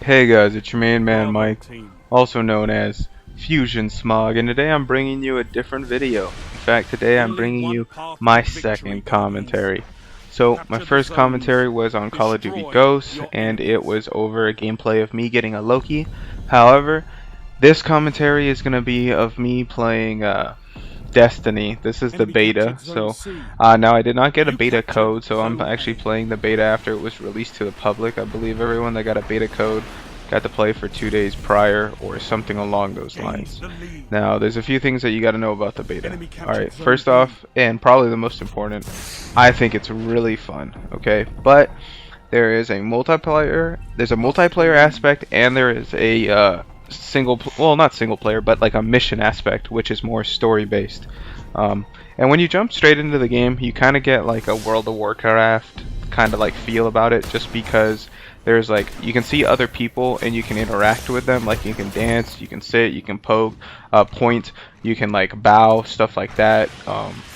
Hey guys, it's your main man Mike, also known as Fusion Smog, and today I'm bringing you a different video. In fact, today I'm bringing you my second commentary. So, my first commentary was on Call of Duty Ghosts, and it was over a gameplay of me getting a Loki. However, this commentary is going to be of me playing Destiny. This is the beta, so now I did not get a beta code, so I'm actually playing the beta after it was released to the public. I believe everyone that got a beta code got to play for 2 days prior or something along those lines. Now, there's a few things that you got to know about the beta. Alright, first off, and probably the most important, I think it's really fun, okay? But there's a multiplayer aspect, and there is a well, not single player, but like a mission aspect, which is more story based. And when you jump straight into the game, you kind of get like a World of Warcraft kind of like feel about it, just because there's like, you can see other people and you can interact with them. Like, you can dance, you can sit, you can poke, point, you can like bow, stuff like that.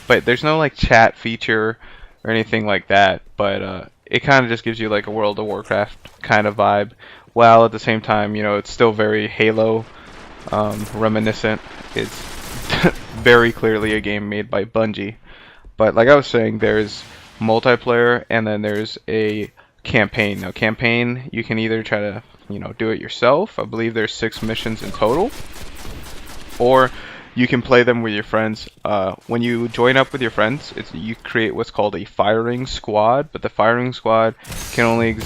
But there's no like chat feature or anything like that. But it kind of just gives you like a World of Warcraft kind of vibe, while at the same time, you know, it's still very Halo reminiscent. It's very clearly a game made by Bungie. But like I was saying, there's multiplayer and then there's a campaign. Now, campaign, you can either try to, you know, do it yourself. I believe there's 6 missions in total, or you can play them with your friends. When you join up with your friends, you create what's called a firing squad, but the firing squad can only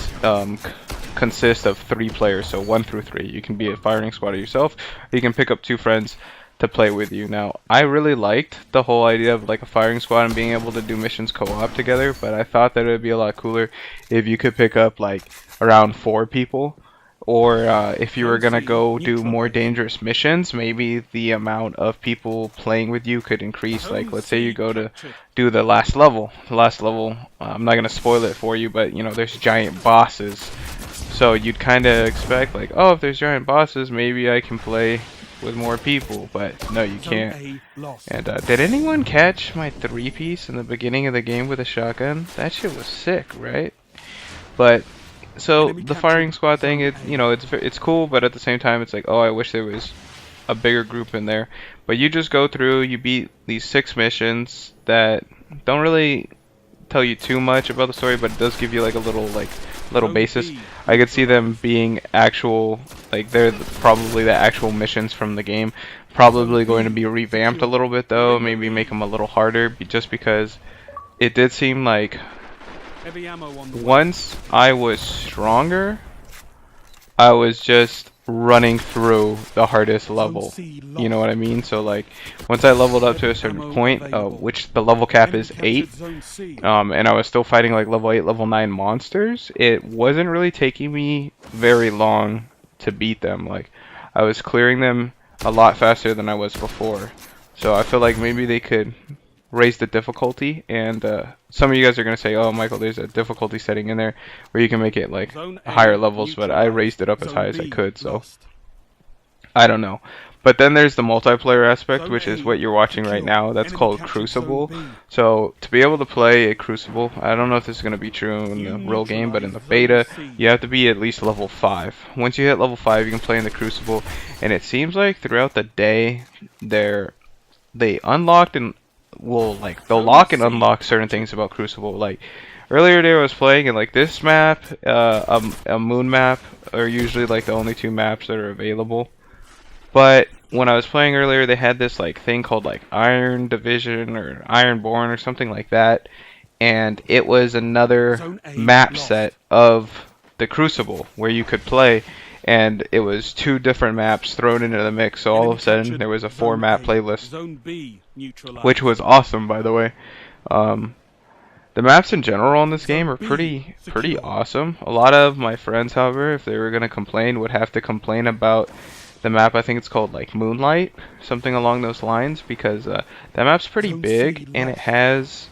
consist of 3 players, so 1 through 3. You can be a firing squad yourself, or you can pick up 2 friends to play with you. Now, I really liked the whole idea of like a firing squad and being able to do missions co-op together, but I thought that it would be a lot cooler if you could pick up like around 4 people, or if you were gonna go do more dangerous missions, maybe the amount of people playing with you could increase. Like, let's say you go to do the last level. I'm not gonna spoil it for you, but you know, there's giant bosses. So you'd kind of expect like, oh, if there's giant bosses, maybe I can play with more people, but no, you can't. And did anyone catch my 3-piece in the beginning of the game with a shotgun? That shit was sick, right? But so the firing squad thing, it's cool, but at the same time, it's like, oh, I wish there was a bigger group in there. But you just go through, you beat these 6 missions that don't really tell you too much about the story, but it does give you like a little basis. I could see them being actual, like they're probably the actual missions from the game. Probably going to be revamped a little bit though, maybe make them a little harder, just because it did seem like once I was stronger, I was just running through the hardest level. You know what I mean? So like, once I leveled up to a certain point, which the level cap is 8, and I was still fighting like level 8, level 9 monsters, it wasn't really taking me very long to beat them. Like, I was clearing them a lot faster than I was before. So I feel like maybe they could raise the difficulty, and some of you guys are going to say, oh, Michael, there's a difficulty setting in there where you can make it like higher levels, but I raised it up as high as I could, so I don't know. But then there's the multiplayer aspect, which is what you're watching right now. That's called Crucible. So to be able to play a Crucible, I don't know if this is going to be true in the real game, but in the beta, you have to be at least level 5. Once you hit level 5, you can play in the Crucible, and it seems like throughout the day, they unlocked and they'll lock and unlock certain things about Crucible. Like, earlier today I was playing, and like this map, a moon map are usually like the only 2 maps that are available. But when I was playing earlier, they had this like thing called like Iron Division or Ironborn or something like that, and it was another map set of the Crucible where you could play, and it was 2 different maps thrown into the mix. So all of a sudden there was a 4-map playlist, which was awesome, by the way. The maps in general in this game are pretty awesome. A lot of my friends, however, if they were gonna complain, would have to complain about the map. I think it's called like Moonlight, something along those lines, because that map's pretty big, and it has,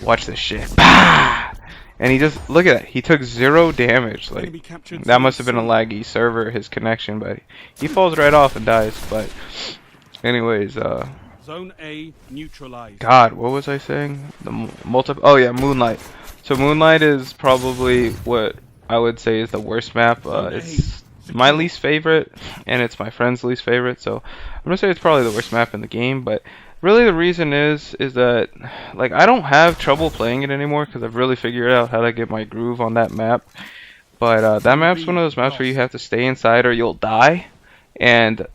watch this shit, bah! And he just, look at that, he took 0 damage. Like, that must have been a laggy server, his connection, but he falls right off and dies. But anyways, Zone A neutralized. God, what was I saying? Oh yeah, Moonlight. So Moonlight is probably what I would say is the worst map. It's my least favorite, and it's my friend's least favorite. So I'm gonna say it's probably the worst map in the game. But really, the reason is that like I don't have trouble playing it anymore because I've really figured out how to get my groove on that map. But that map's one of those maps where you have to stay inside or you'll die, and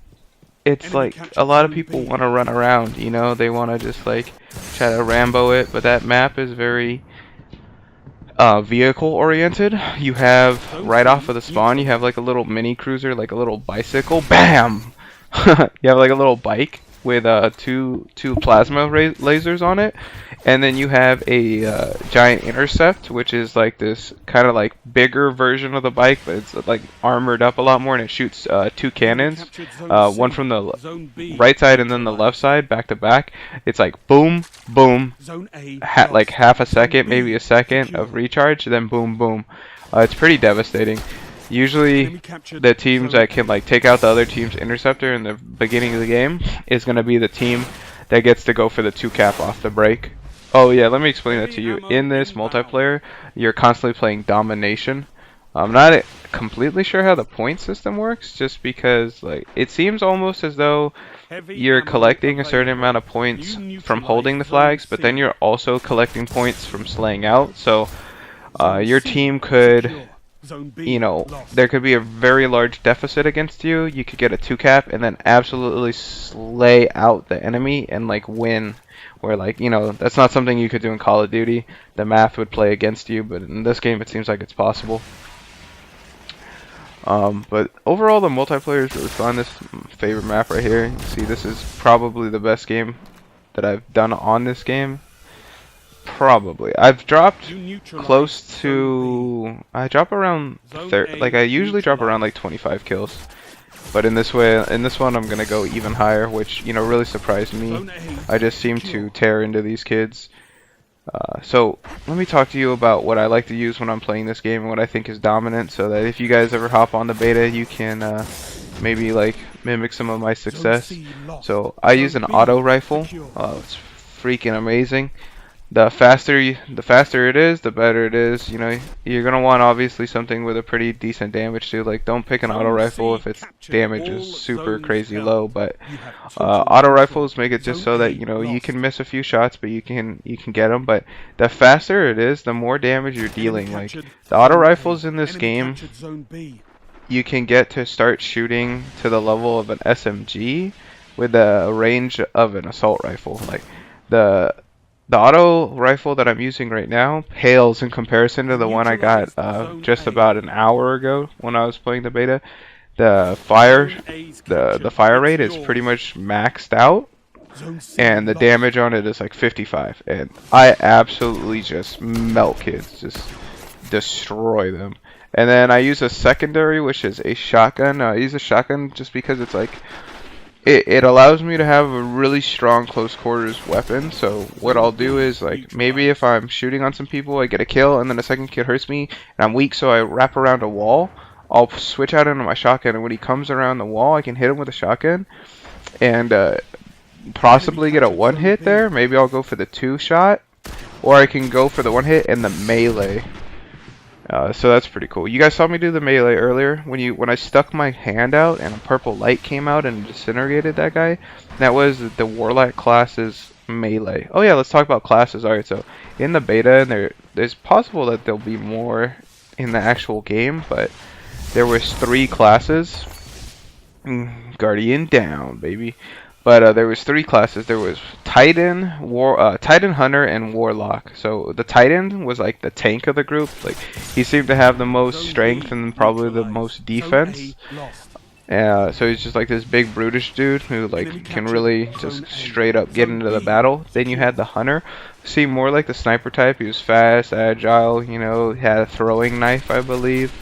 it's like a lot of people want to run around. You know, they want to just like try to Rambo it, but that map is very vehicle oriented. You have right off of the spawn, you have like a little mini cruiser, like a little bicycle. Bam! You have like a little bike with two plasma lasers on it, and then you have a giant intercept, which is like this kind of like bigger version of the bike, but it's like armored up a lot more, and it shoots two cannons, one from the right side and then the left side, back to back. It's like boom, boom, like half a second, maybe a second of recharge, then boom, boom. It's pretty devastating. Usually the teams that can like take out the other team's interceptor in the beginning of the game is going to be the team that gets to go for the 2-cap off the break. Oh yeah, let me explain that to you. In this multiplayer, you're constantly playing domination. I'm not completely sure how the point system works, just because like it seems almost as though you're collecting a certain amount of points from holding the flags, but then you're also collecting points from slaying out. So your team could, you know, there could be a very large deficit against you. You could get a 2-cap and then absolutely slay out the enemy and like win. Where like, you know, that's not something you could do in Call of Duty. The math would play against you, but in this game it seems like it's possible. But overall the multiplayer is really fun. This favorite map right here. You see, this is probably the best game that I've done on this game. Probably. I've dropped close to, I drop around like I usually drop around like 25 kills. But in this one I'm gonna go even higher, which, you know, really surprised me. I just seem to tear into these kids. So let me talk to you about what I like to use when I'm playing this game and what I think is dominant, so that if you guys ever hop on the beta, you can maybe like mimic some of my success. So I use an auto rifle. It's freaking amazing. The faster it is, the better it is. You know, you're gonna want obviously something with a pretty decent damage too. Like, don't pick an auto rifle if its damage is super crazy low. But auto rifles make it just so that, you know, you can miss a few shots, but you can get them. But the faster it is, the more damage you're dealing. Like, the auto rifles in this game, you can get to start shooting to the level of an SMG with the range of an assault rifle. Like, the auto rifle that I'm using right now pales in comparison to the one I got just about an hour ago when I was playing the beta. The fire rate is pretty much maxed out, and the damage on it is like 55, and I absolutely just melt kids, just destroy them. And then I use a secondary, which is a shotgun. I use a shotgun just because it's like, it allows me to have a really strong close quarters weapon. So what I'll do is, like, maybe if I'm shooting on some people, I get a kill, and then a second kid hurts me, and I'm weak, so I wrap around a wall. I'll switch out into my shotgun, and when he comes around the wall, I can hit him with a shotgun, and possibly get a one hit there. Maybe I'll go for the 2-shot, or I can go for the 1 hit and the melee. So that's pretty cool. You guys saw me do the melee earlier when I stuck my hand out and a purple light came out and disintegrated that guy. That was the Warlock class's melee. Oh yeah, let's talk about classes. Alright, so in the beta, and there's possible that there'll be more in the actual game, but there was 3 classes. Guardian down, baby. But there was 3 classes. There was Titan, Titan Hunter, and Warlock. So the Titan was like the tank of the group. Like, he seemed to have the most strength and probably the most defense. So he's just like this big brutish dude who like can really just straight up get into the battle. Then you had the Hunter, seemed more like the sniper type. He was fast, agile. You know, had a throwing knife, I believe.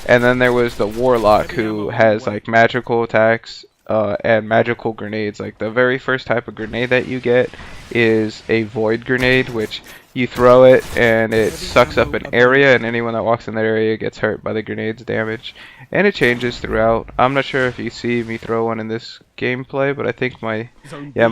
And then there was the Warlock, who has like magical attacks. And magical grenades. Like, the very first type of grenade that you get is a void grenade, which you throw it and it sucks up an area, and anyone that walks in that area gets hurt by the grenade's damage. And it changes throughout. I'm not sure if you see me throw one in this gameplay, but I think my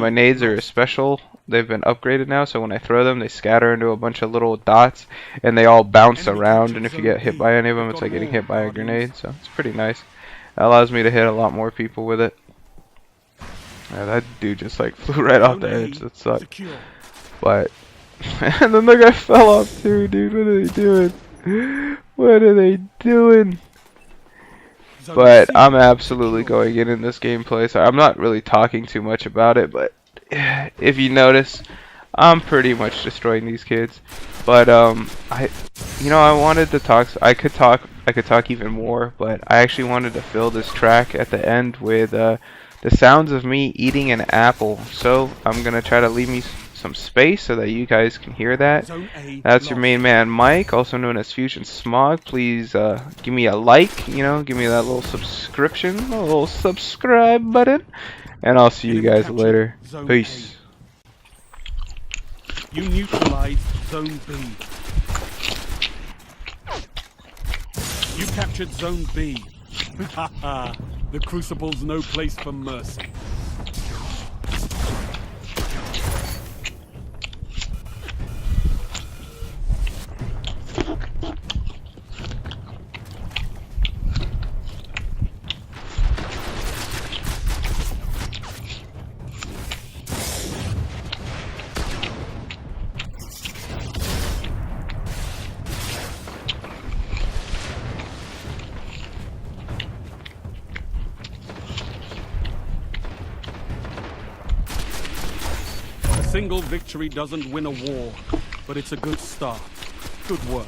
nades are special. They've been upgraded now, so when I throw them, they scatter into a bunch of little dots, and they all bounce around, and if you get hit by any of them, it's like getting hit by a grenade, so it's pretty nice. That allows me to hit a lot more people with it. Yeah, that dude just like flew right off the edge. That sucked. Secure. But and then the guy fell off too, dude. What are they doing? What are they doing? Zone But C I'm absolutely secure. going in this gameplay, so I'm not really talking too much about it. But if you notice, I'm pretty much destroying these kids. But I wanted to talk. I could talk even more, but I actually wanted to fill this track at the end with the sounds of me eating an apple. So I'm gonna try to leave me some space so that you guys can hear that. Zone A That's your lost. main man, Mike, also known as Fusion Smog. Please give me a like, give me that little subscription, a little subscribe button, and I'll see you Enemy guys captured later. Zone Peace. A. You neutralized Zone B. You captured Zone B. Haha. The Crucible's no place for mercy. A single victory doesn't win a war, but it's a good start. Good work.